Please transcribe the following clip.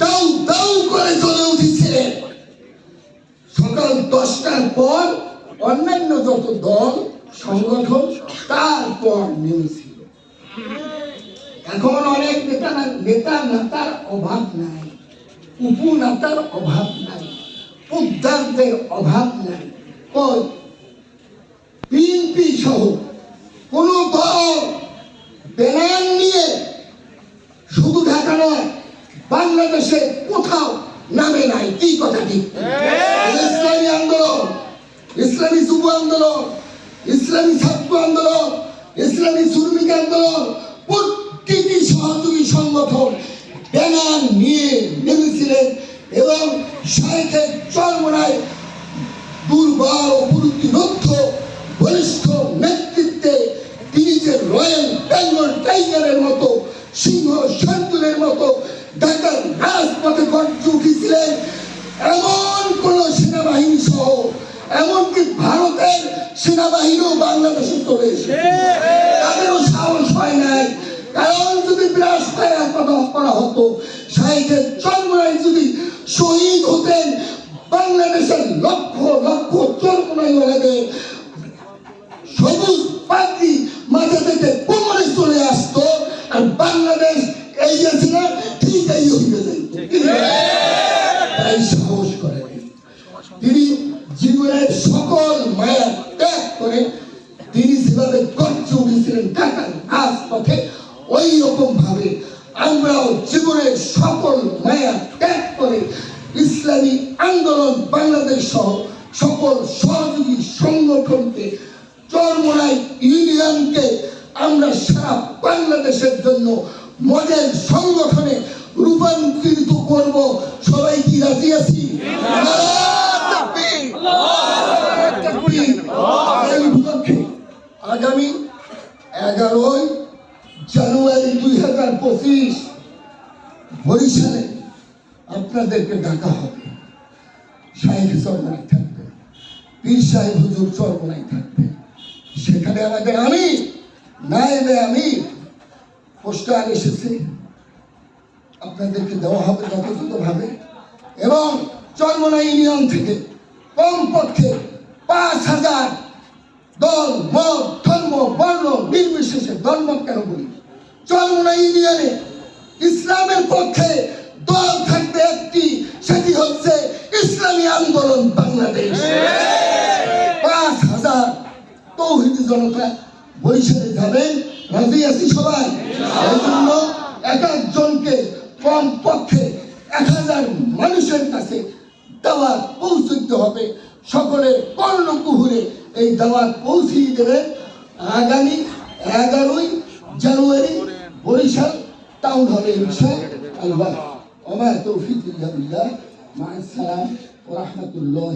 দাউ দাউ করে জ্বলে উঠেছিলেন। সকাল 10টার পর অন্যান্য যত দল সংগঠন তারপর নেমেছিল। এখন অনেক নেতার অভাব নাই, উপনেতার অভাব নাই, উদ্ধারদের অভাব নাই। কই বিএনপি সহ কোন দল ব্যানার নিয়ে শুধু ঢাকা নয় বাংলাদেশে কোথাও নামে নাই। কি কথা ঠিক? ইসলামী আন্দোলন, ইসলামী যুব আন্দোলন, ইসলামী ছাত্র আন্দোলন, ইসলামী শ্রমিক আন্দোলন, প্রতিটি সহযোগী সংগঠন ব্যানার নিয়ে নেমেছিলেন এবং শাইখের চরমোনায় দুর্বার ও প্রতিরোধ বলিষ্ঠ নেতৃত্বে তিনি যে রয়্যাল বেঙ্গল টাইগারের মতো, সিংহ শান্তনের মতো ঢাকার রাজপথে গর্জে উঠেছিলেন। এমন কোন সেনাবাহিনী সহ এমনকি ভারতের সেনাবাহিনীও বাংলাদেশে চলে এসেছে, তাদেরও সাহস হয় নাই। কারণ যদি বিরাজ করা হতো, শাইখের চরমোনায় যদি শহীদ হতেন, বাংলাদেশের লক্ষ লক্ষ চরমোনাইওয়ালাদের সবুজ পাখি মাথা থেকে কোমরে চলে আসতো, আর বাংলাদেশ এই যে ছিল ঠিক এই হয়ে যেত। তাই সাহস করেন তিনি, জীবনের সকল মায়া ত্যাগ করে তিনি যেভাবে গর্জে উঠেছিলেন ঢাকার রাজপথে, ওই রকম ভাবে আমরাও জীবনের সকল মায়া ত্যাগ করে ইসলামী আন্দোলন বাংলাদেশ সহ সকল সহযোগী সংগঠনকে, চরমোনাই ইউনিয়নকে আমরা সারা বাংলাদেশের জন্য মডেল সংগঠনে রূপান্তরিত করব। সবাই কি রাজি আছি? আগামী 11 জানুয়ারি 2025 বরিশালে আপনাদেরকে ডাকা হবে। শাইখ চরমোনাই থাকবে, পীর সাহেব হুজুর চরমোনাই থাকবে। সেখানে আমাদের নায়েবে আমির পোস্টার এসেছে, আপনাদেরকে দেওয়া হবে যথাযথভাবে। এবং চরমোনাই ইউনিয়ন থেকে কমপক্ষে 5000 দল, মত, ধর্ম, বর্ণ নির্বিশেষে, ধর্ম কেন বলি, চরমোনাই ইউনিয়নে ইসলামের পক্ষে দল থাকবে একটি, সেটি হচ্ছে ইসলামী আন্দোলন বাংলাদেশ। 5000 তৌহিদি জনতা বরিশালে যাবেন। রাজি আছি সবাই? এই জন্য এক একজনকে কমপক্ষে 1000 মানুষের কাছে দাওয়াত পৌঁছতে হবে। সকলের কর্ণকুহুরে এই দাওয়াত পৌঁছিয়ে দেবে। আগামী 11 জানুয়ারি বরিশাল টাউন হলে ইনশাআল্লাহ। ওয়া মা তৌফিক ইল্লা বিল্লাহ। মা আসসালাম ওয়া রাহমাতুল্লাহ।